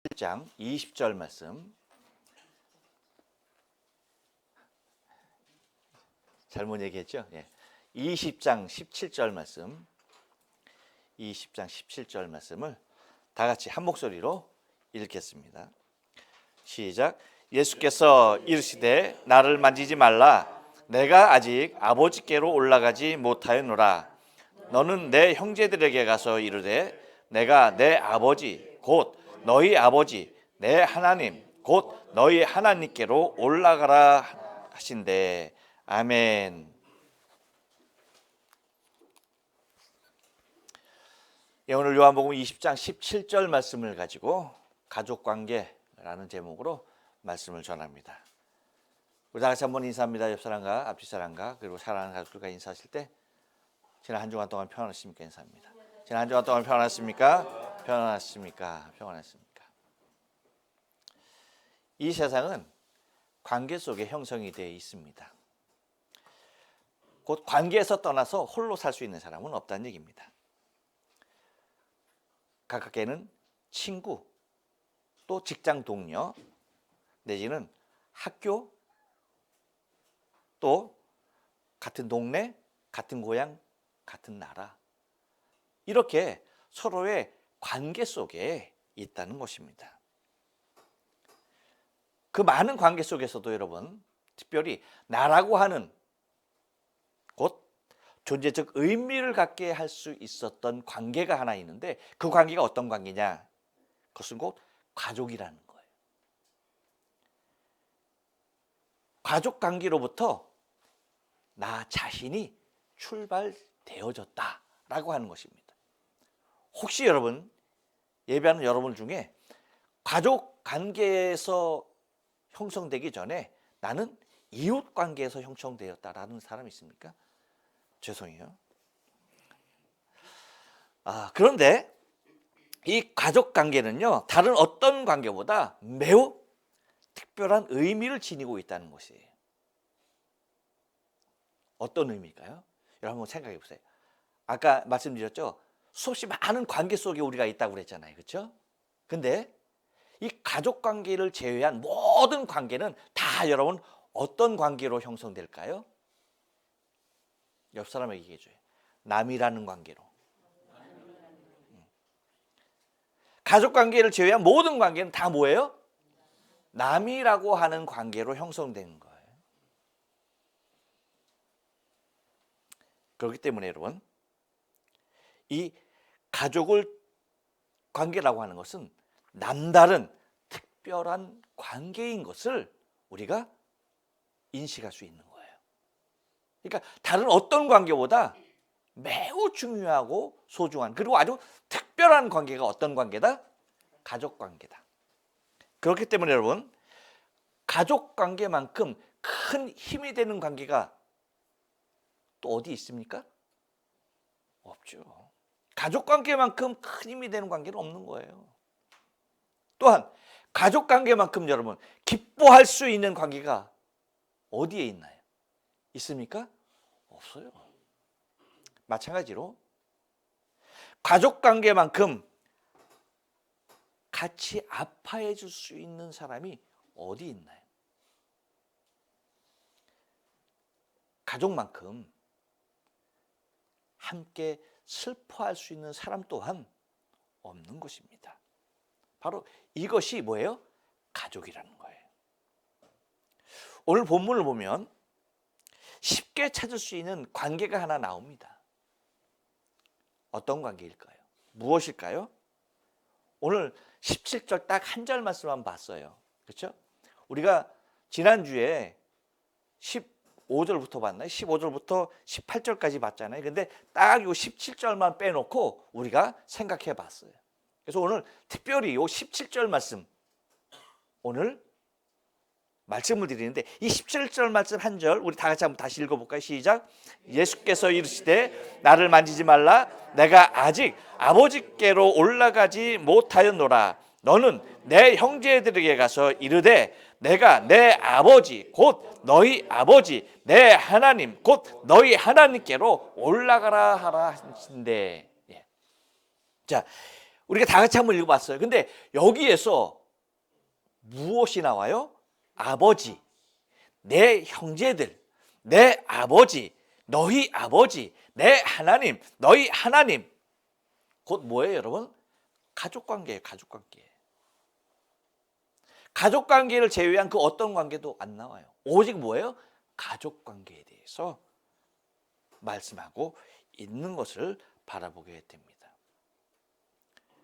1장 20절 말씀. 잘못 얘기했죠? 20장 17절 말씀. 20장 17절 말씀을 다 같이 한 목소리로 읽겠습니다. 시작. 예수께서 이르시되 나를 만지지 말라. 내가 아직 아버지께로 올라가지 못하였노라. 너는 내 형제들에게 가서 이르되 내가 내 아버지 곧 너희 아버지 내 하나님 곧 너희 하나님께로 올라가라 하신대. 아멘. 오늘 요한복음 20장 17절 말씀을 가지고 가족관계라는 제목으로 말씀을 전합니다. 우리 다 같이 한번 인사합니다. 옆사람과 앞뒤 사람과 그리고 사랑하는 가족들과 인사하실 때 지난 한 주간 동안 평안하십니까? 인사합니다. 지난 한 주간 동안 평안하십니까? 평안하십니까? 평안하십니까? 이 세상은 관계 속에 형성이 되어 있습니다. 곧 관계에서 떠나서 홀로 살 수 있는 사람은 없다는 얘기입니다. 가깝게는 친구, 또 직장 동료, 내지는 학교, 또 같은 동네, 같은 고향, 같은 나라, 이렇게 서로의 관계 속에 있다는 것입니다. 그 많은 관계 속에서도 여러분, 특별히 나라고 하는 곧 존재적 의미를 갖게 할 수 있었던 관계가 하나 있는데, 그 관계가 어떤 관계냐? 그것은 곧 가족이라는 거예요. 가족 관계로부터 나 자신이 출발되어졌다라고 하는 것입니다. 혹시 여러분, 예배하는 여러분 중에 가족 관계에서 형성되기 전에 나는 이웃 관계에서 형성되었다라는 사람 있습니까? 죄송해요. 그런데 이 가족 관계는요, 다른 어떤 관계보다 매우 특별한 의미를 지니고 있다는 것이에요. 어떤 의미일까요? 여러분 한번 생각해 보세요. 아까 말씀드렸죠? 수없이 많은 관계 속에 우리가 있다고 그랬잖아요. 그렇죠? 근데 이 가족 관계를 제외한 모든 관계는 다 여러분 어떤 관계로 형성될까요? 옆 사람에게 얘기해 줘요. 남이라는 관계로. 가족 관계를 제외한 모든 관계는 다 뭐예요? 남이라고 하는 관계로 형성된 거예요. 그렇기 때문에 여러분, 이 가족을 관계라고 하는 것은 남다른 특별한 관계인 것을 우리가 인식할 수 있는 거예요. 그러니까 다른 어떤 관계보다 매우 중요하고 소중한, 그리고 아주 특별한 관계가 어떤 관계다? 가족 관계다. 그렇기 때문에 여러분, 가족 관계만큼 큰 힘이 되는 관계가 또 어디 있습니까? 없죠. 가족 관계만큼 큰 힘이 되는 관계는 없는 거예요. 또한 가족 관계만큼 여러분 기뻐할 수 있는 관계가 어디에 있나요? 있습니까? 없어요. 마찬가지로 가족 관계만큼 같이 아파해 줄 수 있는 사람이 어디 있나요? 가족만큼 함께 슬퍼할 수 있는 사람 또한 없는 것입니다. 바로 이것이 뭐예요? 가족이라는 거예요. 오늘 본문을 보면 쉽게 찾을 수 있는 관계가 하나 나옵니다. 어떤 관계일까요? 무엇일까요? 오늘 17절 딱 한 절 말씀만 봤어요. 그렇죠? 우리가 지난주에 15절부터 봤나요? 15절부터 18절까지 봤잖아요. 근데 딱 요 17절만 빼놓고 우리가 생각해 봤어요. 그래서 오늘 특별히 요 17절 말씀, 오늘 말씀을 드리는데, 이 17절 말씀 한 절 우리 다 같이 한번 다시 읽어볼까요? 시작. 예수께서 이르시되 나를 만지지 말라. 내가 아직 아버지께로 올라가지 못하였노라. 너는 내 형제들에게 가서 이르되 내가 내 아버지 곧 너희 아버지 내 하나님 곧 너희 하나님께로 올라가라 하라 하신대. 자, 우리가 다 같이 한번 읽어봤어요. 근데 여기에서 무엇이 나와요? 아버지, 내 형제들, 내 아버지, 너희 아버지, 내 하나님, 너희 하나님. 곧 뭐예요, 여러분? 가족관계예요, 가족관계. 가족관계를 제외한 그 어떤 관계도 안 나와요. 오직 뭐예요? 가족관계에 대해서 말씀하고 있는 것을 바라보게 됩니다.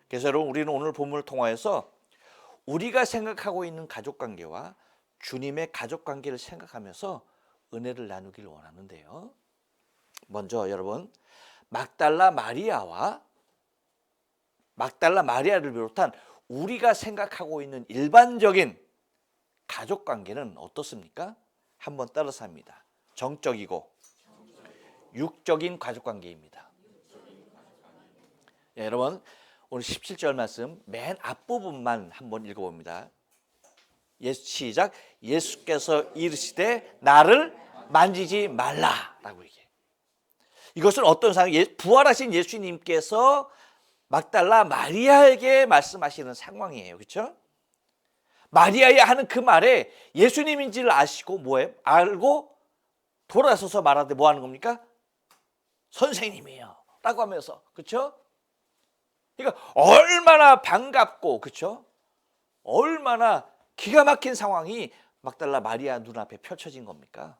그래서 여러분, 우리는 오늘 본문을 통하여서 우리가 생각하고 있는 가족관계와 주님의 가족관계를 생각하면서 은혜를 나누기를 원하는데요. 먼저 여러분, 막달라 마리아를 비롯한 우리가 생각하고 있는 일반적인 가족관계는 어떻습니까? 한번 따라서 합니다. 정적이고 육적인 가족관계입니다. 예, 여러분, 오늘 17절 말씀 맨 앞부분만 한번 읽어봅니다. 시작. 예수께서 이르시되 나를 만지지 말라라고 얘기해요. 이것은 어떤 상황? 부활하신 예수님께서 막달라 마리아에게 말씀하시는 상황이에요. 그렇죠? 마리아야 하는 그 말에 예수님인지를 아시고 뭐예요? 알고 돌아서서 말하되 뭐 하는 겁니까? 선생님이요 라고 하면서. 그렇죠? 그러니까 얼마나 반갑고, 그렇죠? 얼마나 기가 막힌 상황이 막달라 마리아 눈앞에 펼쳐진 겁니까?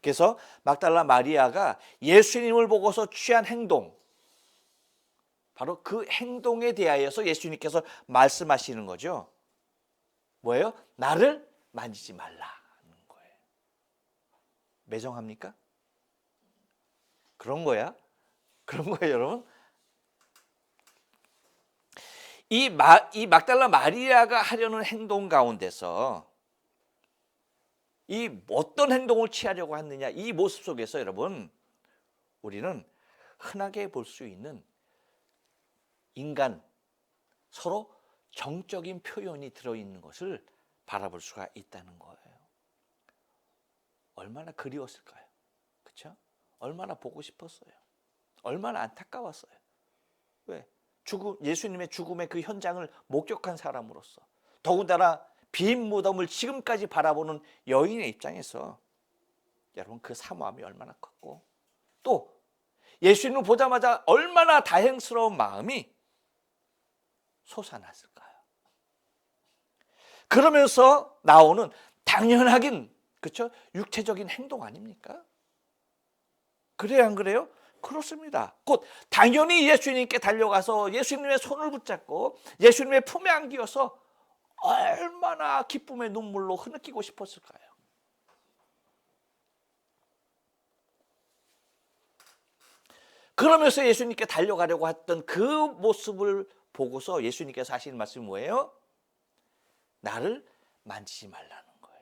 그래서 막달라 마리아가 예수님을 보고서 취한 행동, 바로 그 행동에 대하여서 예수님께서 말씀하시는 거죠. 뭐예요? 나를 만지지 말라는 거예요. 매정합니까? 그런 거야? 그런 거예요, 여러분? 이 막달라 마리아가 하려는 행동 가운데서 이 어떤 행동을 취하려고 했느냐, 이 모습 속에서 여러분, 우리는 흔하게 볼 수 있는 인간 서로 정적인 표현이 들어있는 것을 바라볼 수가 있다는 거예요. 얼마나 그리웠을까요? 그렇죠? 얼마나 보고 싶었어요. 얼마나 안타까웠어요. 왜? 예수님의 죽음의 그 현장을 목격한 사람으로서, 더군다나 빈 무덤을 지금까지 바라보는 여인의 입장에서 여러분, 그 사모함이 얼마나 컸고, 또 예수님을 보자마자 얼마나 다행스러운 마음이 솟아났을까요? 그러면서 나오는 당연하긴, 그렇죠? 육체적인 행동 아닙니까? 그래요, 안 그래요? 그렇습니다. 곧 당연히 예수님께 달려가서 예수님의 손을 붙잡고 예수님의 품에 안기어서 얼마나 기쁨의 눈물로 흐느끼고 싶었을까요? 그러면서 예수님께 달려가려고 했던 그 모습을 보고서 예수님께서 하시는 말씀이 뭐예요? 나를 만지지 말라는 거예요.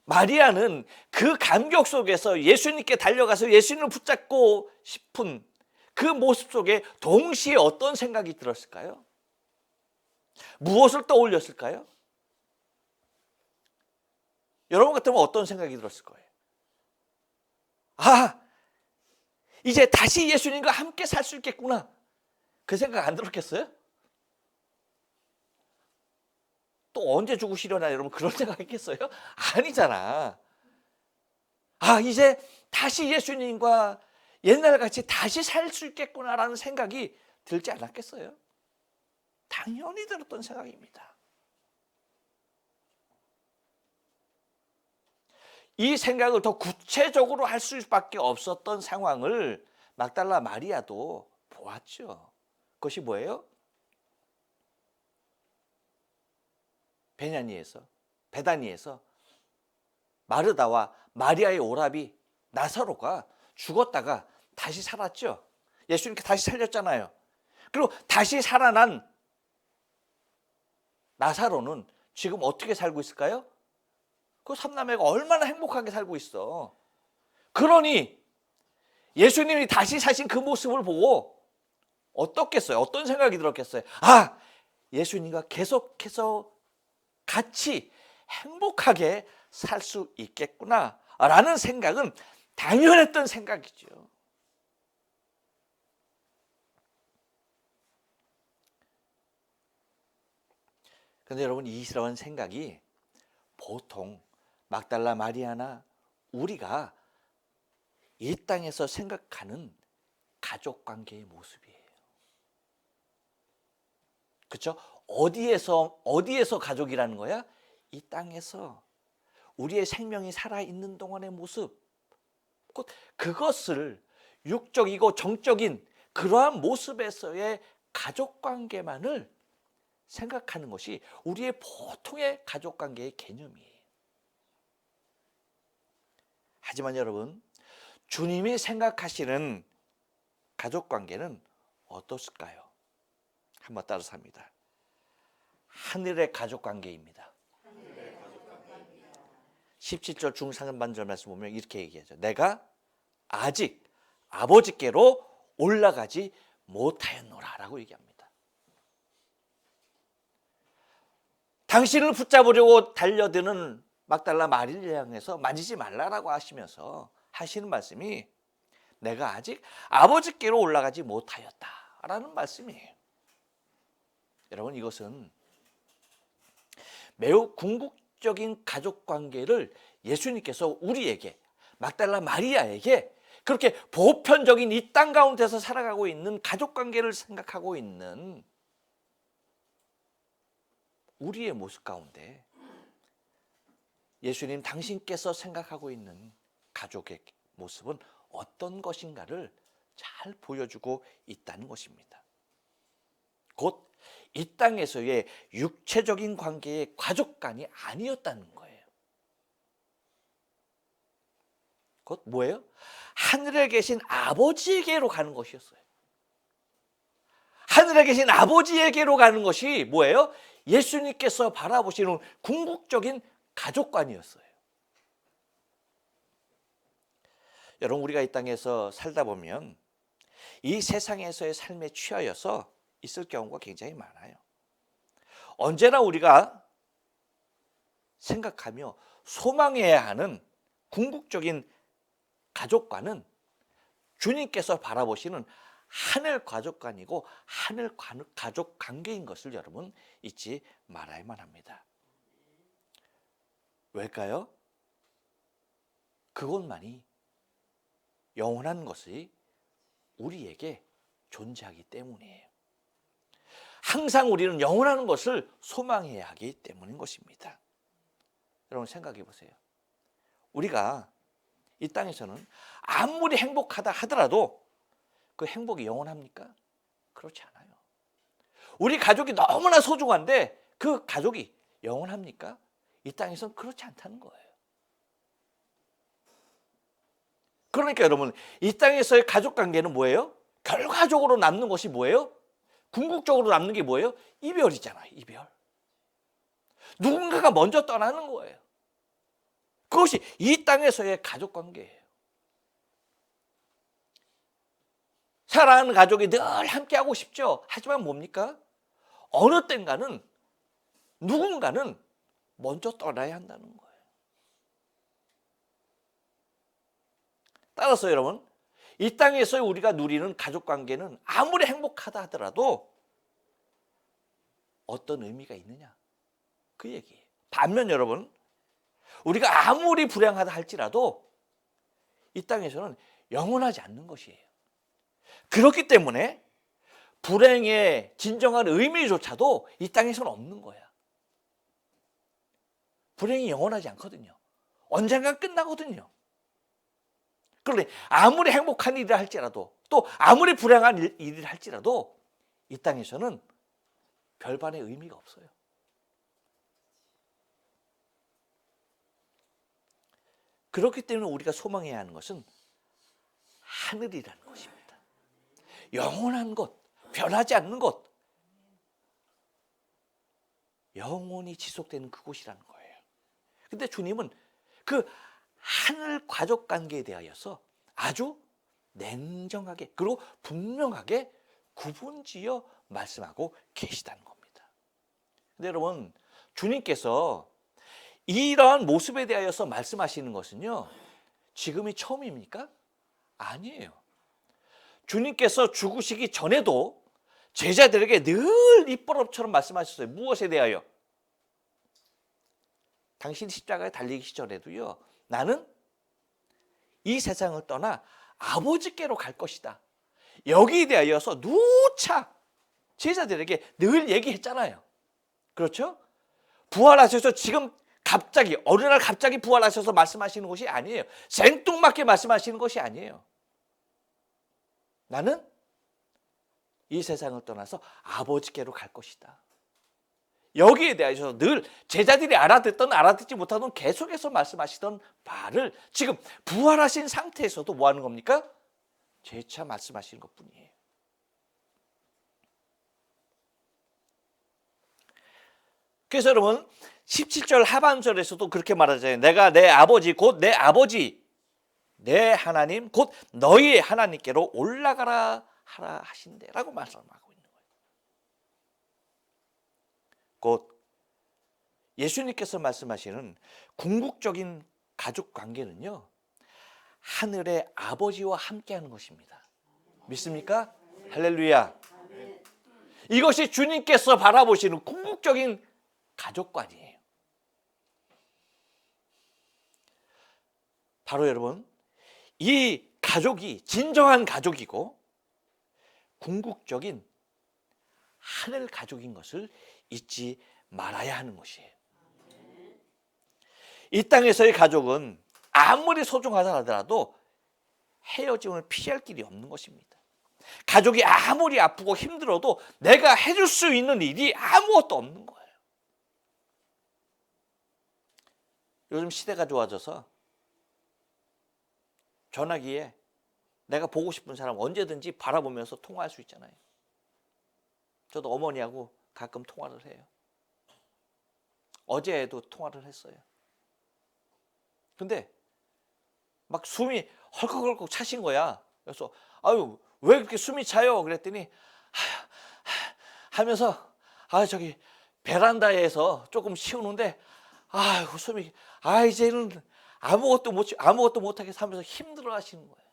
마리아는 그 감격 속에서 예수님께 달려가서 예수님을 붙잡고 싶은 그 모습 속에 동시에 어떤 생각이 들었을까요? 무엇을 떠올렸을까요? 여러분 같으면 어떤 생각이 들었을 거예요? 아, 이제 다시 예수님과 함께 살 수 있겠구나. 그 생각 안 들었겠어요? 또 언제 죽으시려나, 여러분, 그런 생각 했겠어요? 아니잖아. 아, 이제 다시 예수님과 옛날같이 다시 살 수 있겠구나라는 생각이 들지 않았겠어요? 당연히 들었던 생각입니다. 이 생각을 더 구체적으로 할 수밖에 없었던 상황을 막달라 마리아도 보았죠. 그것이 뭐예요? 베다니에서 마르다와 마리아의 오라비 나사로가 죽었다가 다시 살았죠. 예수님께 다시 살렸잖아요. 그리고 다시 살아난 나사로는 지금 어떻게 살고 있을까요? 그 삼남매가 얼마나 행복하게 살고 있어. 그러니 예수님이 다시 사신 그 모습을 보고 어떻겠어요? 어떤 생각이 들었겠어요? 아, 예수님과 계속해서 같이 행복하게 살 수 있겠구나 라는 생각은 당연했던 생각이죠. 근데 여러분, 이런 생각이 보통 막달라 마리아나 우리가 이 땅에서 생각하는 가족관계의 모습이에요. 그렇죠? 어디에서 가족이라는 거야? 이 땅에서 우리의 생명이 살아있는 동안의 모습, 곧 그것을 육적이고 정적인 그러한 모습에서의 가족관계만을 생각하는 것이 우리의 보통의 가족관계의 개념이에요. 하지만 여러분, 주님이 생각하시는 가족관계는 어떻을까요? 한번 따라서 합니다. 하늘의 가족관계입니다. 17절 중상반절 말씀 보면 이렇게 얘기하죠. 내가 아직 아버지께로 올라가지 못하였노라 라고 얘기합니다. 당신을 붙잡으려고 달려드는 막달라 마리를 향해서 만지지 말라라고 하시면서 하시는 말씀이 내가 아직 아버지께로 올라가지 못하였다라는 말씀이에요. 여러분, 이것은 매우 궁극적인 가족관계를 예수님께서 우리에게, 막달라 마리아에게 그렇게 보편적인 이 땅 가운데서 살아가고 있는 가족관계를 생각하고 있는 우리의 모습 가운데 예수님 당신께서 생각하고 있는 가족의 모습은 어떤 것인가를 잘 보여주고 있다는 것입니다. 곧 이 땅에서의 육체적인 관계의 가족관이 아니었다는 거예요. 곧 뭐예요? 하늘에 계신 아버지에게로 가는 것이었어요. 하늘에 계신 아버지에게로 가는 것이 뭐예요? 예수님께서 바라보시는 궁극적인 가족관이었어요. 여러분, 우리가 이 땅에서 살다 보면 이 세상에서의 삶에 취하여서 있을 경우가 굉장히 많아요. 언제나 우리가 생각하며 소망해야 하는 궁극적인 가족관은 주님께서 바라보시는 하늘 가족관이고 하늘 가족 관계인 것을 여러분 잊지 말아야만 합니다. 왜일까요? 그것만이 영원한 것이 우리에게 존재하기 때문이에요. 항상 우리는 영원한 것을 소망해야 하기 때문인 것입니다. 여러분, 생각해 보세요. 우리가 이 땅에서는 아무리 행복하다 하더라도 그 행복이 영원합니까? 그렇지 않아요. 우리 가족이 너무나 소중한데 그 가족이 영원합니까? 이 땅에서는 그렇지 않다는 거예요. 그러니까 여러분, 이 땅에서의 가족관계는 뭐예요? 결과적으로 남는 것이 뭐예요? 궁극적으로 남는 게 뭐예요? 이별이잖아요. 이별. 누군가가 먼저 떠나는 거예요. 그것이 이 땅에서의 가족관계예요. 사랑하는 가족이 늘 함께하고 싶죠. 하지만 뭡니까? 어느 땐가는 누군가는 먼저 떠나야 한다는 거예요. 따라서 여러분, 이 땅에서 우리가 누리는 가족관계는 아무리 행복하다 하더라도 어떤 의미가 있느냐? 그 얘기예요. 반면 여러분, 우리가 아무리 불행하다 할지라도 이 땅에서는 영원하지 않는 것이에요. 그렇기 때문에 불행의 진정한 의미조차도 이 땅에서는 없는 거야. 불행이 영원하지 않거든요. 언젠간 끝나거든요. 그런데 아무리 행복한 일을 할지라도 또 아무리 불행한 일을 할지라도 이 땅에서는 별반의 의미가 없어요. 그렇기 때문에 우리가 소망해야 하는 것은 하늘이라는 것입니다. 영원한 것, 변하지 않는 것, 영원히 지속되는 그곳이라는 거예요. 근데 주님은 그 하늘 가족 관계에 대하여서 아주 냉정하게 그리고 분명하게 구분지어 말씀하고 계시다는 겁니다. 근데 여러분, 주님께서 이러한 모습에 대하여서 말씀하시는 것은요, 지금이 처음입니까? 아니에요. 주님께서 죽으시기 전에도 제자들에게 늘 입버릇처럼 말씀하셨어요. 무엇에 대하여? 당신이 십자가에 달리기 시절에도요. 나는 이 세상을 떠나 아버지께로 갈 것이다. 여기에 대하여서 누차 제자들에게 늘 얘기했잖아요. 그렇죠? 부활하셔서 지금 갑자기 어느 날 갑자기 부활하셔서 말씀하시는 것이 아니에요. 생뚱맞게 말씀하시는 것이 아니에요. 나는 이 세상을 떠나서 아버지께로 갈 것이다. 여기에 대해서 늘 제자들이 알아듣던 알아듣지 못하던 계속해서 말씀하시던 말을 지금 부활하신 상태에서도 뭐 하는 겁니까? 재차 말씀하시는 것뿐이에요. 그래서 여러분 17절 하반절에서도 그렇게 말하잖아요. 내가 내 아버지 곧 내 아버지 내 하나님 곧 너희의 하나님께로 올라가라 하라 하신대라고 말씀하고 있는 거예요. 곧 예수님께서 말씀하시는 궁극적인 가족 관계는요. 하늘의 아버지와 함께하는 것입니다. 믿습니까? 할렐루야. 이것이 주님께서 바라보시는 궁극적인 가족관이에요. 바로 여러분 이 가족이 진정한 가족이고 궁극적인 하늘 가족인 것을 잊지 말아야 하는 것이에요. 이 땅에서의 가족은 아무리 소중하다 하더라도 헤어짐을 피할 길이 없는 것입니다. 가족이 아무리 아프고 힘들어도 내가 해줄 수 있는 일이 아무것도 없는 거예요. 요즘 시대가 좋아져서 전화기에 내가 보고 싶은 사람 언제든지 바라보면서 통화할 수 있잖아요. 저도 어머니하고 가끔 통화를 해요. 어제도 통화를 했어요. 근데 막 숨이 헐컥헐컥 차신 거야. 그래서 아유 왜 그렇게 숨이 차요? 그랬더니 하면서 저기 베란다에서 조금 쉬우는데 숨이 이제는 아무것도 못하게 살면서 힘들어 하시는 거예요.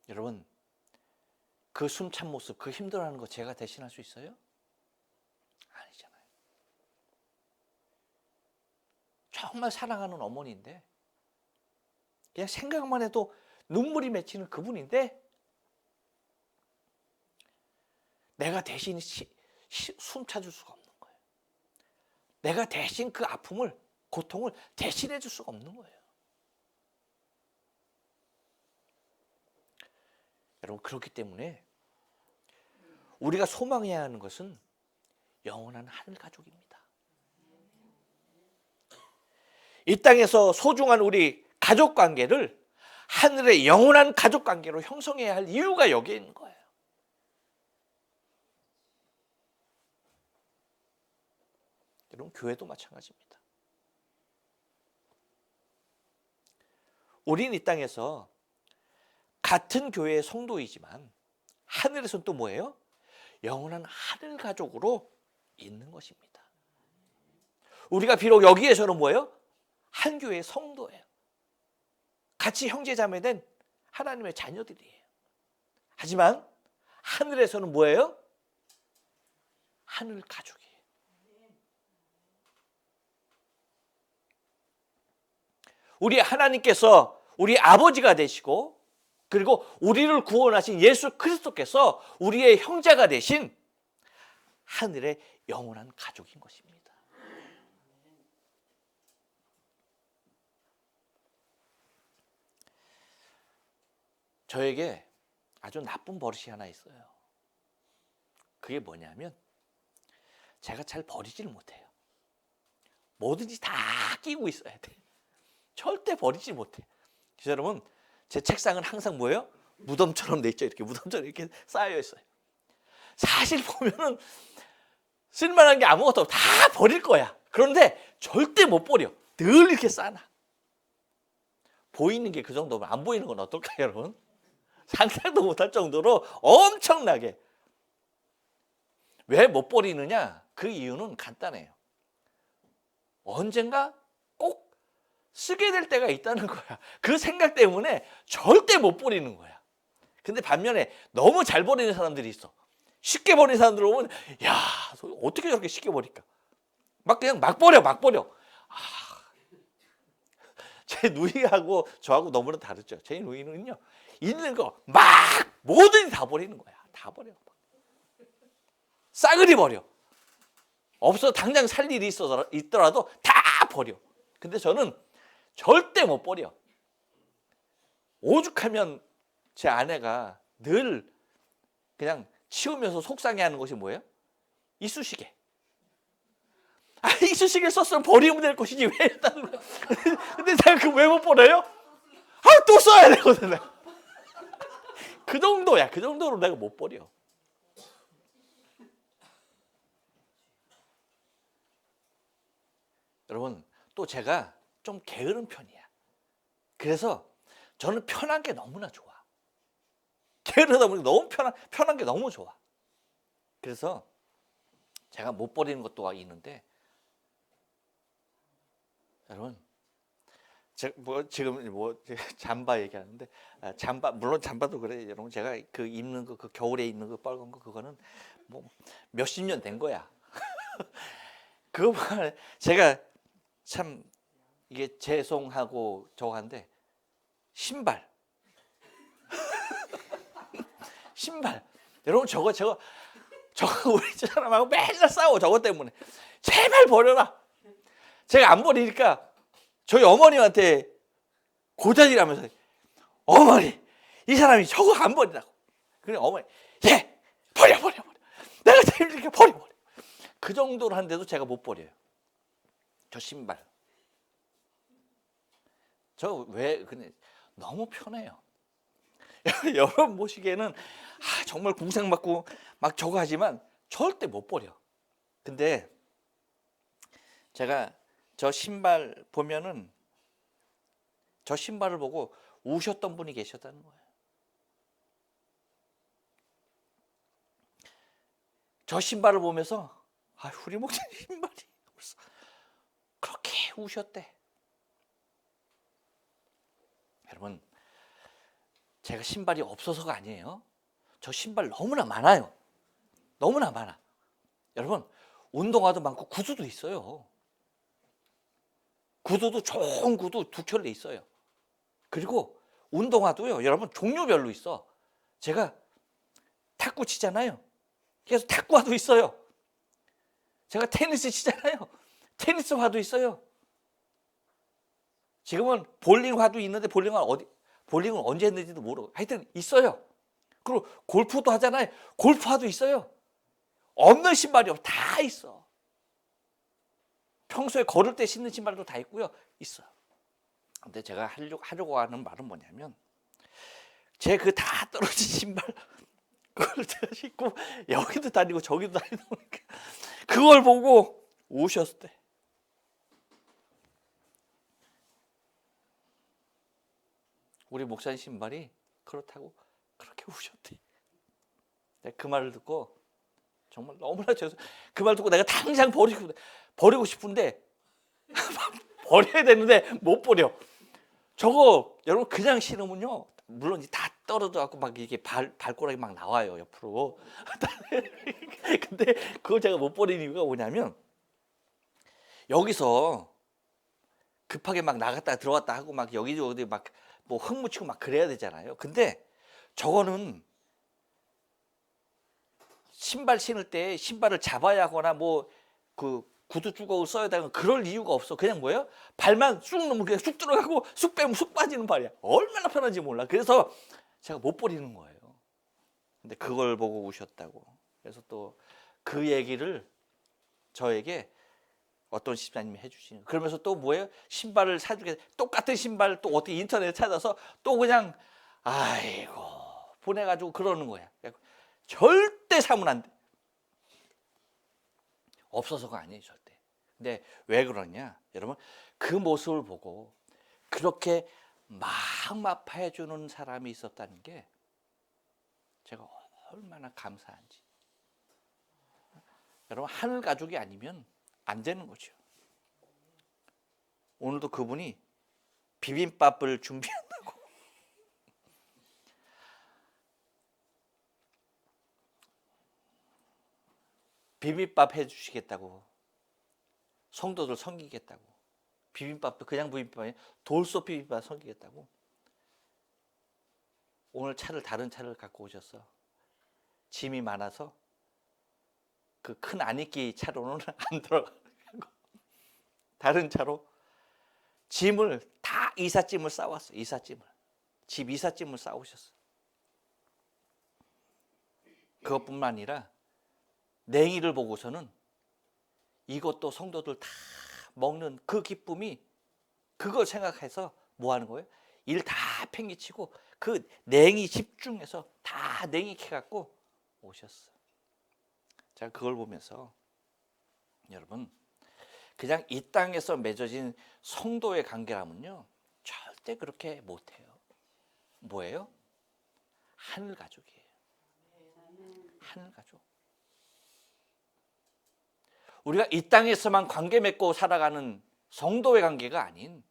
여러분 그 숨찬 모습, 그 힘들어하는 거 제가 대신할 수 있어요? 아니잖아요. 정말 사랑하는 어머니인데 그냥 생각만 해도 눈물이 맺히는 그분인데 내가 대신 숨 차줄 수가 없는 거예요. 내가 대신 그 아픔을, 고통을 대신해 줄 수가 없는 거예요. 여러분 그렇기 때문에 우리가 소망해야 하는 것은 영원한 하늘 가족입니다. 이 땅에서 소중한 우리 가족 관계를 하늘의 영원한 가족 관계로 형성해야 할 이유가 여기에 있는 거예요. 여러분 교회도 마찬가지입니다. 우리는 이 땅에서 같은 교회의 성도이지만 하늘에서는 또 뭐예요? 영원한 하늘 가족으로 있는 것입니다. 우리가 비록 여기에서는 뭐예요? 한 교회의 성도예요. 같이 형제자매된 하나님의 자녀들이에요. 하지만 하늘에서는 뭐예요? 하늘 가족이에요. 우리 하나님께서 우리 아버지가 되시고 그리고 우리를 구원하신 예수 그리스도께서 우리의 형제가 되신 하늘의 영원한 가족인 것입니다. 저에게 아주 나쁜 버릇이 하나 있어요. 그게 뭐냐면 제가 잘 버리지를 못해요. 뭐든지 다 끼고 있어야 돼. 절대 버리지 못해. 그래서 여러분 제 책상은 항상 뭐예요? 무덤처럼 돼 있죠. 이렇게 무덤처럼 이렇게 쌓여 있어요. 사실 보면은 쓸만한 게 아무것도 없고 다 버릴 거야. 그런데 절대 못 버려. 늘 이렇게 쌓아놔. 보이는 게 그 정도면 안 보이는 건 어떨까요, 여러분? 상상도 못할 정도로 엄청나게. 왜 못 버리느냐? 그 이유는 간단해요. 언젠가 꼭 쓰게 될 때가 있다는 거야. 그 생각 때문에 절대 못 버리는 거야. 근데 반면에 너무 잘 버리는 사람들이 있어. 쉽게 버리는 사람들 오면 야, 어떻게 저렇게 쉽게 버릴까? 막 그냥 막 버려. 제 누이하고 저하고 너무나 다르죠. 제 누이는요, 있는 거 막 뭐든지 다 버리는 거야. 다 버려. 싸그리 버려. 없어 당장 살 일이 있더라도 다 버려. 근데 저는 절대 못 버려. 오죽하면 제 아내가 늘 그냥 치우면서 속상해하는 것이 뭐예요? 이쑤시개. 이쑤시개 썼으면 버리면 될 것이지 왜 했다는 거야. 근데 내가 그 왜 못 버려요? 또 써야 되거든. 그 정도야. 그 정도로 내가 못 버려. 여러분, 또 제가 좀 게으른 편이야. 그래서 저는 편한 게 너무나 좋아. 게으르다 보니까 너무 편한 게 너무 좋아. 그래서 제가 못 버리는 것도 있는데, 여러분, 지금 잠바 얘기하는데, 잠바 물론 잠바도 그래. 여러분, 제가 그 입는 거, 그 겨울에 입는 거 빨간 거, 그거는 뭐 몇십 년 된 거야. 그거만 제가 참 이게 죄송하고 저한데 신발. 여러분, 저거 우리 사람하고 맨날 싸워. 저것 때문에. 제발 버려라. 제가 안 버리니까 저희 어머님한테 고자질하면서, 어머니, 이 사람이 저거 안 버리라고. 그래, 어머니, 버려. 내가 재밌게 버려. 그 정도로 한데도 제가 못 버려요. 저 신발. 저 왜 근데 너무 편해요. 여러분 보시기에는 정말 궁상맞고 막 저거 하지만 절대 못 버려. 근데 제가 저 신발 보면은 저 신발을 보고 우셨던 분이 계셨다는 거예요. 저 신발을 보면서 우리 목사님 신발이 그렇게 우셨대. 여러분, 제가 신발이 없어서가 아니에요. 저 신발 너무나 많아요. 너무나 많아. 여러분, 운동화도 많고 구두도 있어요. 구두도 좋은 구두 두 켤레 있어요. 그리고 운동화도요, 여러분 종류별로 있어. 제가 탁구 치잖아요. 그래서 탁구화도 있어요. 제가 테니스 치잖아요. 테니스화도 있어요. 지금은 볼링화도 있는데 볼링은 언제 했는지도 모르고 하여튼 있어요. 그리고 골프도 하잖아요. 골프화도 있어요. 없는 신발이 없어. 다 있어. 평소에 걸을 때 신는 신발도 다 있고요. 있어요. 근데 제가 하려고 하는 말은 뭐냐면, 제 그 다 떨어진 신발 그걸 제가 신고 여기도 다니고 저기도 다니고 그걸 보고 우셨을 때, 우리 목사님 신발이 그렇다고 그렇게 우셨대. 내가 그 말을 듣고 정말 너무나 그 말 듣고 내가 당장 버리고 싶은데 버려야 되는데 못 버려. 저거 여러분 그냥 신으면요, 물론 다 떨어져 갖고 막 이게 발가락이 막 나와요 옆으로. 근데 그걸 제가 못 버리는 이유가 뭐냐면, 여기서 급하게 막 나갔다 들어왔다 하고 막 여기저기 막 뭐 흙 묻히고 막 그래야 되잖아요. 근데 저거는 신발 신을 때 신발을 잡아야 하거나 뭐 그 구두 주걱을 써야 되는 그럴 이유가 없어. 그냥 뭐예요? 발만 쑥 넣으면 그냥 쑥 들어가고 쑥 빼면 쑥 빠지는 발이야. 얼마나 편한지 몰라. 그래서 제가 못 버리는 거예요. 근데 그걸 보고 우셨다고. 그래서 또 그 얘기를 저에게 어떤 집사님이 해주시는. 그러면서 또 뭐예요? 신발을 사주게, 똑같은 신발 또 어떻게 인터넷에 찾아서 또 그냥 보내가지고 그러는 거야. 절대 사면 안 돼. 없어서가 아니에요, 절대. 근데 왜 그러냐? 여러분, 그 모습을 보고 그렇게 마음 아파해 주는 사람이 있었다는 게 제가 얼마나 감사한지. 여러분, 하늘 가족이 아니면 안 되는 거죠. 오늘도 그분이 비빔밥을 준비한다고 비빔밥 해주시겠다고, 성도들 섬기겠다고, 비빔밥도 그냥 비빔밥이 아니라 돌솥 비빔밥 섬기겠다고 오늘 다른 차를 갖고 오셨어. 짐이 많아서 그 큰 안익기 차로는 안 들어가고 다른 차로 짐을 다 이삿짐을 싸왔어. 집 이삿짐을 싸오셨어. 그것뿐만 아니라 냉이를 보고서는 이것도 성도들 다 먹는 그 기쁨이, 그걸 생각해서 뭐 하는 거예요? 일 다 팽개치고 그 냉이 집중해서 다 냉이 캐갖고 오셨어. 자, 그걸 보면서 여러분, 그냥 이 땅에서 맺어진 성도의 관계라면요 절대 그렇게 못해요. 뭐예요? 하늘 가족이에요. 하늘 가족. 우리가 이 땅에서만 관계 맺고 살아가는 성도의 관계가 아닌,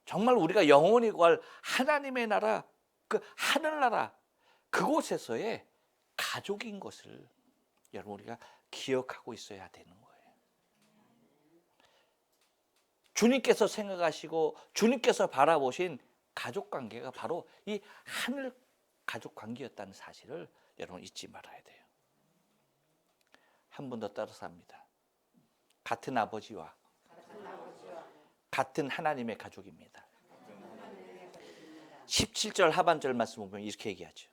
정말 우리가 영원히 구할 하나님의 나라, 그 하늘나라, 그곳에서의 가족인 것을 여러분 우리가 기억하고 있어야 되는 거예요. 주님께서 생각하시고 주님께서 바라보신 가족 관계가 바로 이 하늘 가족 관계였다는 사실을 여러분 잊지 말아야 돼요. 한 번 더 따라서 합니다. 같은 아버지와 같은 하나님의 가족입니다. 17절 하반절 말씀 보면 이렇게 얘기하죠.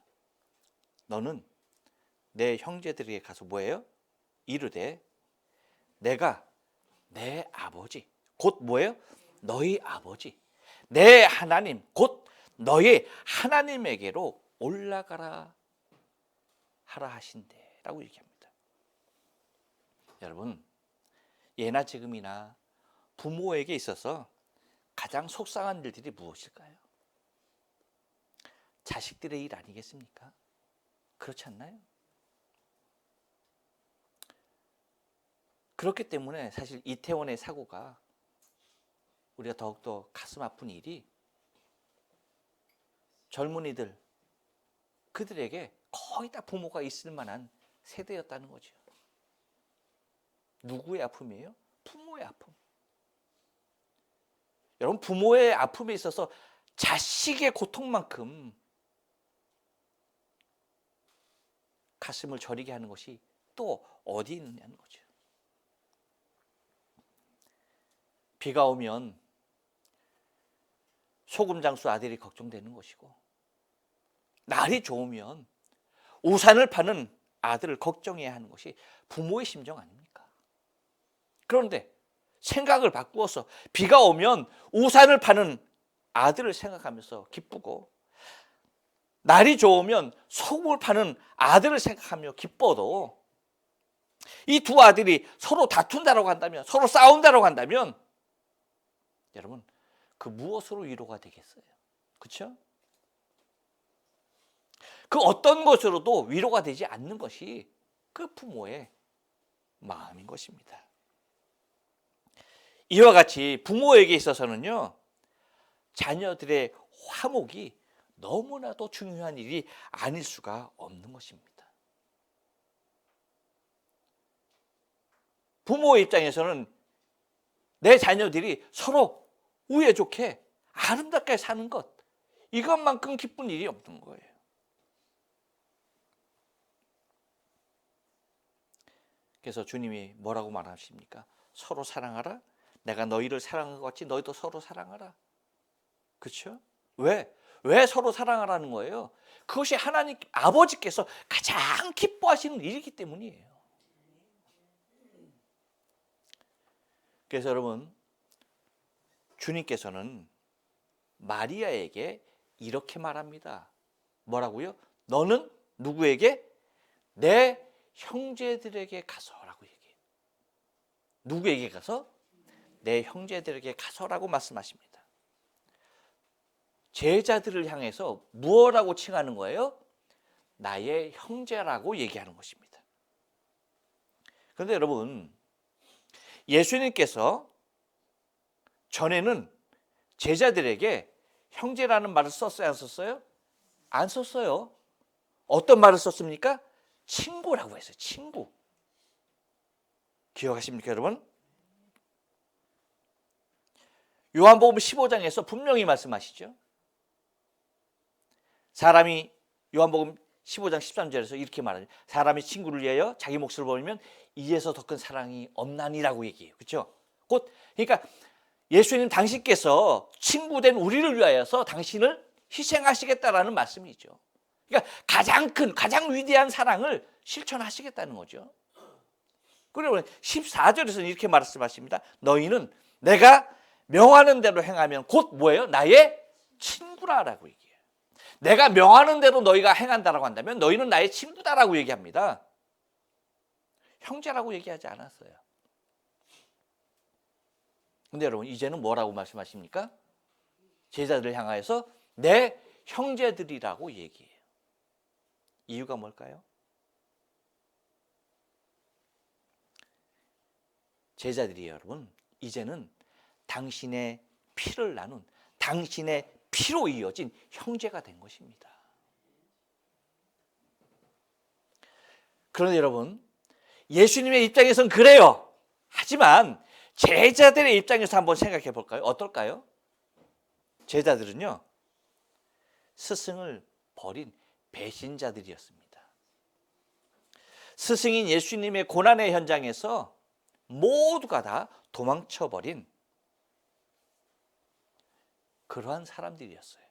너는 내 형제들에게 가서 뭐예요? 이르되 내가 내 아버지 곧 뭐예요? 너희 아버지 내 하나님 곧 너희 하나님에게로 올라가라 하라 하신대 라고 얘기합니다. 여러분, 예나 지금이나 부모에게 있어서 가장 속상한 일들이 무엇일까요? 자식들의 일 아니겠습니까? 그렇지 않나요? 그렇기 때문에 사실 이태원의 사고가 우리가 더욱더 가슴 아픈 일이, 젊은이들 그들에게 거의 다 부모가 있을 만한 세대였다는 거죠. 누구의 아픔이에요? 부모의 아픔. 여러분, 부모의 아픔에 있어서 자식의 고통만큼 가슴을 저리게 하는 것이 또 어디 있느냐는 거죠. 비가 오면 소금 장수 아들이 걱정되는 것이고, 날이 좋으면 우산을 파는 아들을 걱정해야 하는 것이 부모의 심정 아닙니까? 그런데 생각을 바꾸어서 비가 오면 우산을 파는 아들을 생각하면서 기쁘고, 날이 좋으면 소금을 파는 아들을 생각하며 기뻐도 이 두 아들이 서로 다툰다라고 한다면, 서로 싸운다라고 한다면 여러분, 그 무엇으로 위로가 되겠어요? 그렇죠? 그 어떤 것으로도 위로가 되지 않는 것이 그 부모의 마음인 것입니다. 이와 같이 부모에게 있어서는요, 자녀들의 화목이 너무나도 중요한 일이 아닐 수가 없는 것입니다. 부모의 입장에서는 내 자녀들이 서로 우애 좋게 아름답게 사는 것, 이것만큼 기쁜 일이 없는 거예요. 그래서 주님이 뭐라고 말하십니까? 서로 사랑하라. 내가 너희를 사랑한 것 같이 너희도 서로 사랑하라. 그렇죠? 왜 서로 사랑하라는 거예요? 그것이 하나님 아버지께서 가장 기뻐하시는 일이기 때문이에요. 그래서 여러분, 주님께서는 마리아에게 이렇게 말합니다. 뭐라고요? 너는 누구에게? 내 형제들에게 가서라고 얘기해요. 누구에게 가서? 내 형제들에게 가서라고 말씀하십니다. 제자들을 향해서 무엇라고 칭하는 거예요? 나의 형제라고 얘기하는 것입니다. 그런데 여러분, 예수님께서 전에는 제자들에게 형제라는 말을 썼어요? 안 썼어요? 안 썼어요. 어떤 말을 썼습니까? 친구라고 했어요. 친구. 기억하십니까, 여러분? 요한복음 15장에서 분명히 말씀하시죠. 사람이 요한복음 15장 13절에서 이렇게 말하죠. 사람이 친구를 위하여 자기 몫을 버리면 이에서 더 큰 사랑이 없나니라고 얘기해요. 그렇죠? 곧 그러니까 예수님 당신께서 친구된 우리를 위하여서 당신을 희생하시겠다라는 말씀이죠. 그러니까 가장 큰, 가장 위대한 사랑을 실천하시겠다는 거죠. 그리고 14절에서는 이렇게 말씀하십니다. 너희는 내가 명하는 대로 행하면 곧 뭐예요? 나의 친구라라고 얘기해요. 내가 명하는 대로 너희가 행한다라고 한다면 너희는 나의 친구다라고 얘기합니다. 형제라고 얘기하지 않았어요. 근데 여러분 이제는 뭐라고 말씀하십니까? 제자들을 향하여서 내 형제들이라고 얘기해요. 이유가 뭘까요? 제자들이 여러분 이제는 당신의 피를 나눈 당신의 피로 이어진 형제가 된 것입니다. 그런데 여러분 예수님의 입장에서는 그래요. 하지만 제자들의 입장에서 한번 생각해 볼까요? 어떨까요? 제자들은요 스승을 버린 배신자들이었습니다. 스승인 예수님의 고난의 현장에서 모두가 다 도망쳐버린 그러한 사람들이었어요.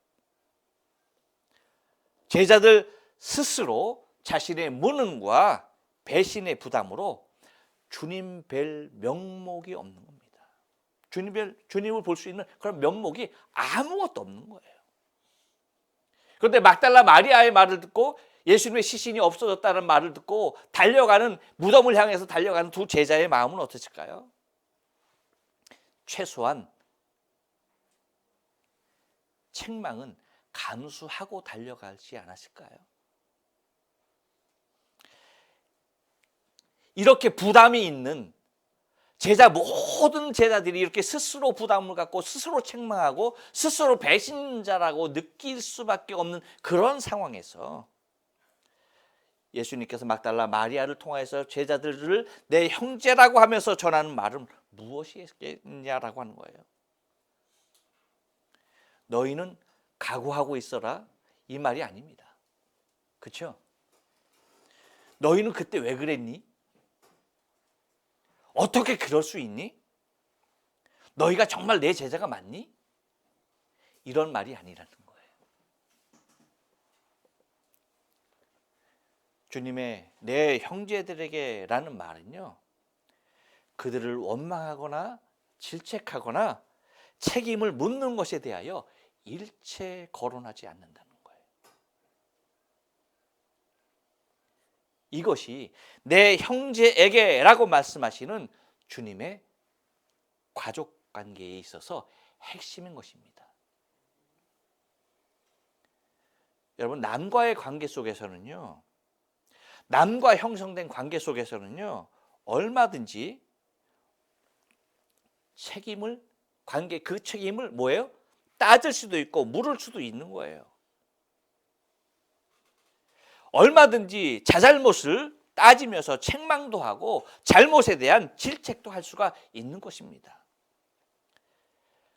제자들 스스로 자신의 무능과 배신의 부담으로 주님 뵐 명목이 없는 겁니다. 주님을 볼 수 있는 그런 면목이 아무것도 없는 거예요. 그런데 막달라 마리아의 말을 듣고 예수님의 시신이 없어졌다는 말을 듣고 달려가는 무덤을 향해서 달려가는 두 제자의 마음은 어떠실까요? 최소한 책망은 감수하고 달려가지 않았을까요? 이렇게 부담이 있는 모든 제자들이 이렇게 스스로 부담을 갖고 스스로 책망하고 스스로 배신자라고 느낄 수밖에 없는 그런 상황에서 예수님께서 막달라 마리아를 통하여서 제자들을 내 형제라고 하면서 전하는 말은 무엇이겠냐라고 하는 거예요. 너희는 각오하고 있어라 이 말이 아닙니다. 그렇죠? 너희는 그때 왜 그랬니? 어떻게 그럴 수 있니? 너희가 정말 내 제자가 맞니? 이런 말이 아니라는 거예요. 주님의 내 형제들에게라는 말은요. 그들을 원망하거나 질책하거나 책임을 묻는 것에 대하여 일체 거론하지 않는다는 거예요. 이것이 내 형제에게라고 말씀하시는 주님의 가족 관계에 있어서 핵심인 것입니다. 여러분 남과의 관계 속에서는요. 남과 형성된 관계 속에서는요. 얼마든지 그 책임을 뭐예요? 따질 수도 있고 물을 수도 있는 거예요. 얼마든지 자잘못을 따지면서 책망도 하고 잘못에 대한 질책도 할 수가 있는 것입니다.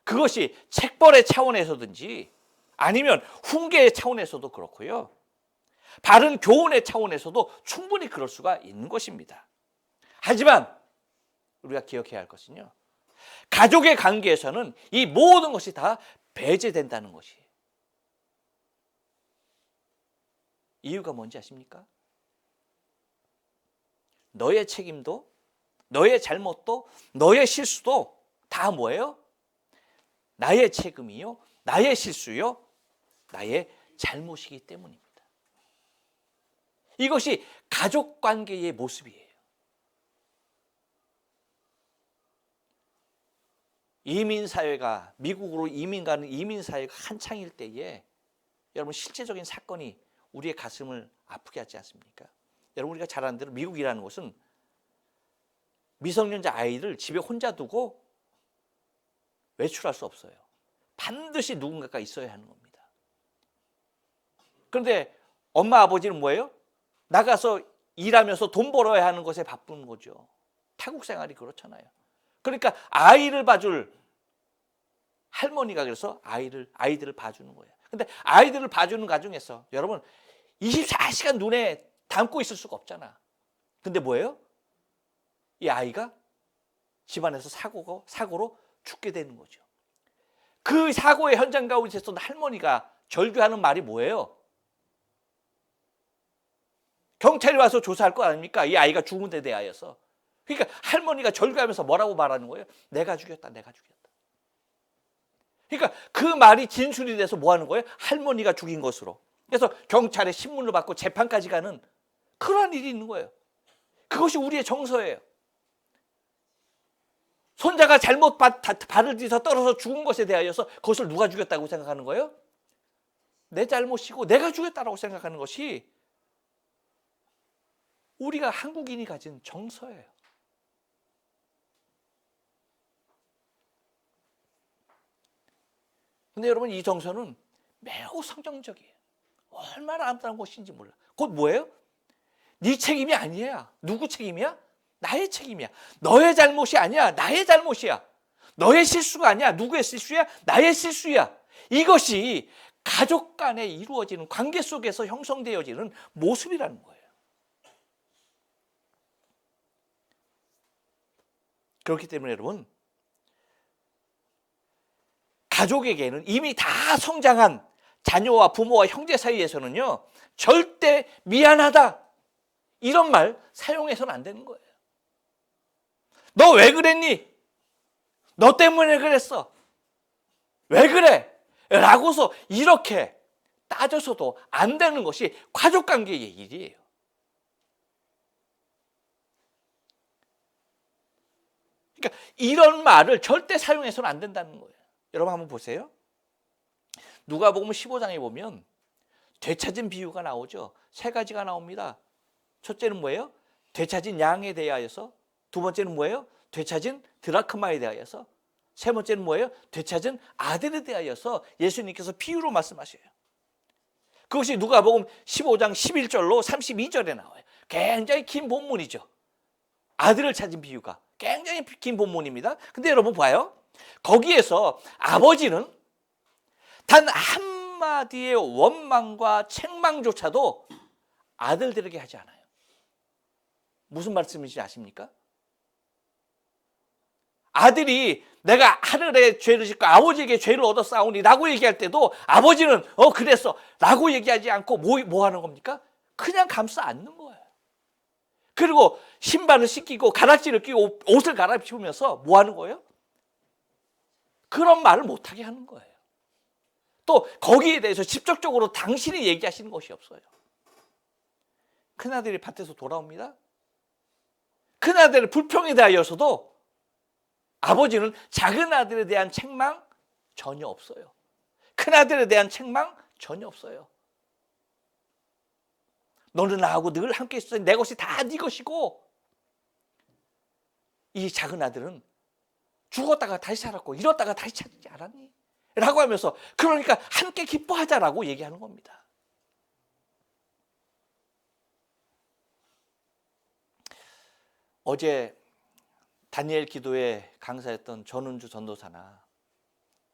그것이 책벌의 차원에서든지 아니면 훈계의 차원에서도 그렇고요. 바른 교훈의 차원에서도 충분히 그럴 수가 있는 것입니다. 하지만 우리가 기억해야 할 것은요. 가족의 관계에서는 이 모든 것이 다 배제된다는 것이에요. 이유가 뭔지 아십니까? 너의 책임도, 너의 잘못도, 너의 실수도 다 뭐예요? 나의 책임이요, 나의 실수요, 나의 잘못이기 때문입니다. 이것이 가족 관계의 모습이에요. 이민사회가 미국으로 이민 가는 이민사회가 한창일 때에 여러분 실제적인 사건이 우리의 가슴을 아프게 하지 않습니까? 여러분 우리가 잘 아는 대로 미국이라는 곳은 미성년자 아이들 집에 혼자 두고 외출할 수 없어요. 반드시 누군가가 있어야 하는 겁니다. 그런데 엄마 아버지는 뭐예요? 나가서 일하면서 돈 벌어야 하는 것에 바쁜 거죠. 타국 생활이 그렇잖아요. 그러니까 아이를 봐줄 할머니가 그래서 아이들을 봐주는 거예요. 근데 아이들을 봐주는 과정에서 여러분 24시간 눈에 담고 있을 수가 없잖아. 근데 뭐예요? 이 아이가 집안에서 사고로 죽게 되는 거죠. 그 사고의 현장 가운데서 할머니가 절규하는 말이 뭐예요? 경찰이 와서 조사할 거 아닙니까? 이 아이가 죽은 데 대하여서. 그러니까 할머니가 절규하면서 뭐라고 말하는 거예요? 내가 죽였다, 내가 죽였다. 그러니까 그 말이 진술이 돼서 뭐 하는 거예요? 할머니가 죽인 것으로. 그래서 경찰에 신문을 받고 재판까지 가는 그런 일이 있는 거예요. 그것이 우리의 정서예요. 손자가 잘못 발을 뒤서 떨어져 죽은 것에 대하여서 그것을 누가 죽였다고 생각하는 거예요? 내 잘못이고 내가 죽였다고 생각하는 것이 우리가 한국인이 가진 정서예요. 근데 여러분 이 정서는 매우 성경적이에요. 얼마나 아름다운 것인지 몰라. 곧 뭐예요? 네 책임이 아니야. 누구 책임이야? 나의 책임이야. 너의 잘못이 아니야. 나의 잘못이야. 너의 실수가 아니야. 누구의 실수야? 나의 실수야. 이것이 가족 간에 이루어지는 관계 속에서 형성되어지는 모습이라는 거예요. 그렇기 때문에 여러분 가족에게는 이미 다 성장한 자녀와 부모와 형제 사이에서는요 절대 미안하다 이런 말 사용해서는 안 되는 거예요. 너 왜 그랬니? 너 때문에 그랬어. 왜 그래? 라고서 이렇게 따져서도 안 되는 것이 가족관계의 일이에요. 그러니까 이런 말을 절대 사용해서는 안 된다는 거예요. 여러분 한번 보세요. 누가복음 15장에 보면 되찾은 비유가 나오죠. 세 가지가 나옵니다. 첫째는 뭐예요? 되찾은 양에 대하여서. 두 번째는 뭐예요? 되찾은 드라크마에 대하여서. 세 번째는 뭐예요? 되찾은 아들에 대하여서 예수님께서 비유로 말씀하셔요. 그것이 누가복음 15장 11절로 32절에 나와요. 굉장히 긴 본문이죠. 아들을 찾은 비유가 굉장히 긴 본문입니다. 근데 여러분 봐요. 거기에서 아버지는 단 한마디의 원망과 책망조차도 아들들에게 하지 않아요. 무슨 말씀인지 아십니까? 아들이 내가 하늘에 죄를 짓고 아버지에게 죄를 얻어 싸우니 라고 얘기할 때도 아버지는 그랬어 라고 얘기하지 않고 뭐 하는 겁니까? 그냥 감싸 안는 거예요. 그리고 신발을 씻기고 가락지를 끼고 옷을 갈아입히면서 뭐 하는 거예요? 그런 말을 못하게 하는 거예요. 또 거기에 대해서 직접적으로 당신이 얘기하시는 것이 없어요. 큰아들이 밭에서 돌아옵니다. 큰아들의 불평에 대하여서도 아버지는 작은 아들에 대한 책망 전혀 없어요. 큰아들에 대한 책망 전혀 없어요. 너는 나하고 늘 함께 있었으니 내 것이 다 네 것이고 이 작은 아들은 죽었다가 다시 살았고 잃었다가 다시 찾지 않았니? 라고 하면서 그러니까 함께 기뻐하자라고 얘기하는 겁니다. 어제 다니엘 기도에 강사했던 전은주 전도사나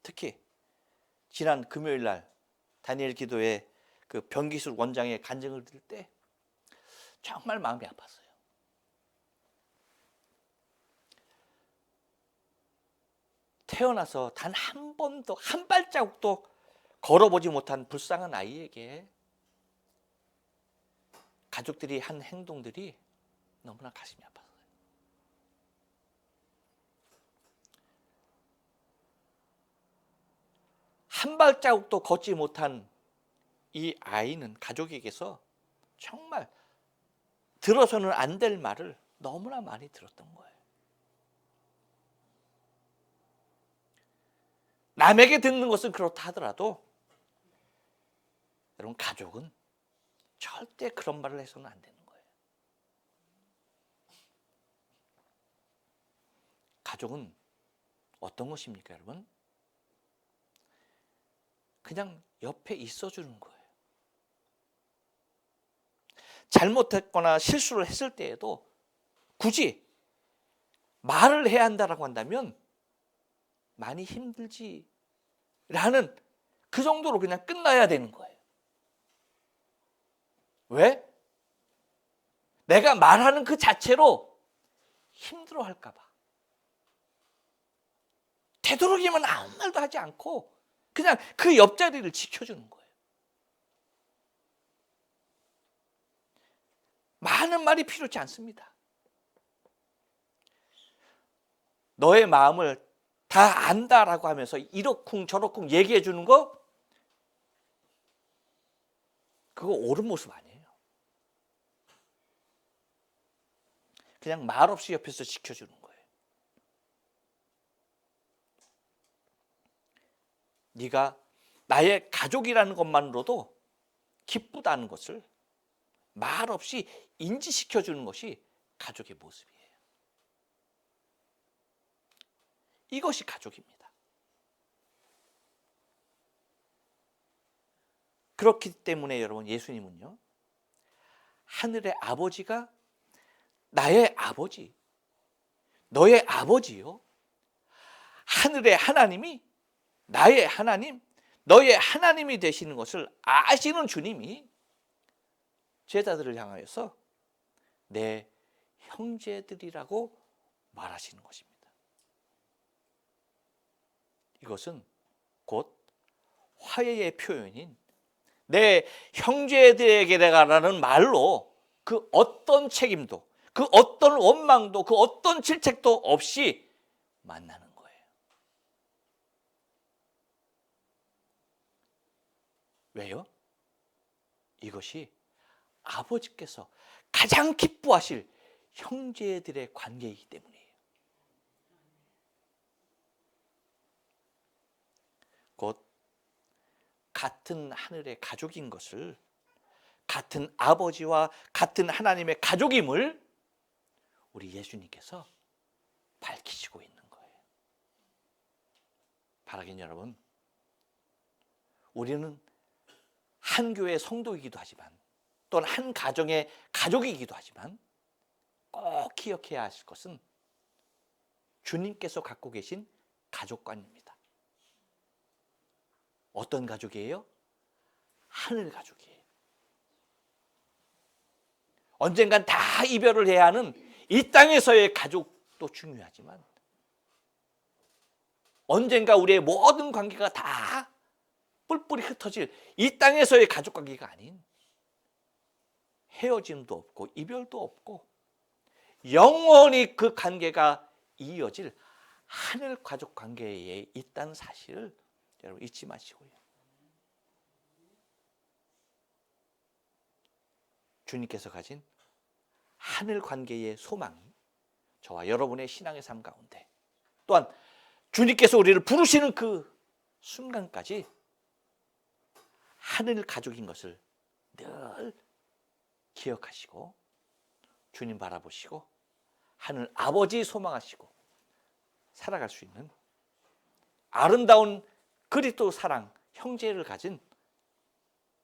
특히 지난 금요일 날 다니엘 기도에 그 변기술 원장의 간증을 들을 때 정말 마음이 아팠어요. 태어나서 단 한 번도 한 발자국도 걸어보지 못한 불쌍한 아이에게 가족들이 한 행동들이 너무나 가슴이 아팠어요. 한 발자국도 걷지 못한 이 아이는 가족에게서 정말 들어서는 안 될 말을 너무나 많이 들었던 거예요. 남에게 듣는 것은 그렇다 하더라도 여러분 가족은 절대 그런 말을 해서는 안 되는 거예요. 가족은 어떤 것입니까, 여러분? 그냥 옆에 있어주는 거예요. 잘못했거나 실수를 했을 때에도 굳이 말을 해야 한다라고 한다면 많이 힘들지 라는 그 정도로 그냥 끝나야 되는 거예요. 왜? 내가 말하는 그 자체로 힘들어 할까 봐. 되도록이면 아무 말도 하지 않고 그냥 그 옆자리를 지켜주는 거예요. 많은 말이 필요치 않습니다. 너의 마음을 다 안다라고 하면서 이러쿵 저러쿵 얘기해 주는 거, 그거 옳은 모습 아니에요. 그냥 말 없이 옆에서 지켜주는 거예요. 네가 나의 가족이라는 것만으로도 기쁘다는 것을 말 없이 인지시켜주는 것이 가족의 모습이에요. 이것이 가족입니다. 그렇기 때문에 여러분, 예수님은요, 하늘의 아버지가 나의 아버지, 너의 아버지요, 하늘의 하나님이 나의 하나님, 너의 하나님이 되시는 것을 아시는 주님이 제자들을 향하여서 내 형제들이라고 말하시는 것입니다. 이것은 곧 화해의 표현인 내 형제들에게라는 말로 그 어떤 책임도, 그 어떤 원망도, 그 어떤 질책도 없이 만나는 거예요. 왜요? 이것이 아버지께서 가장 기뻐하실 형제들의 관계이기 때문이에요. 곧 같은 하늘의 가족인 것을, 같은 아버지와 같은 하나님의 가족임을 우리 예수님께서 밝히시고 있는 거예요. 바라긴 여러분, 우리는 한 교회의 성도이기도 하지만 또는 한 가정의 가족이기도 하지만 꼭 기억해야 하실 것은 주님께서 갖고 계신 가족관입니다. 어떤 가족이에요? 하늘 가족이에요. 언젠간 다 이별을 해야 하는 이 땅에서의 가족도 중요하지만 언젠가 우리의 모든 관계가 다 뿔뿔이 흩어질 이 땅에서의 가족 관계가 아닌, 헤어짐도 없고 이별도 없고 영원히 그 관계가 이어질 하늘 가족 관계에 있다는 사실을 여러분 잊지 마시고요. 주님께서 가진 하늘 관계의 소망이 저와 여러분의 신앙의 삶 가운데, 또한 주님께서 우리를 부르시는 그 순간까지 하늘 가족인 것을 늘 기억하시고 주님 바라보시고 하늘 아버지 소망하시고 살아갈 수 있는 아름다운 그리스도 사랑, 형제를 가진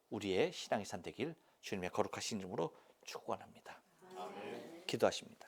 우리의 신앙의 삶 되길 주님의 거룩하신 이름으로 축원합니다. 기도하십니다.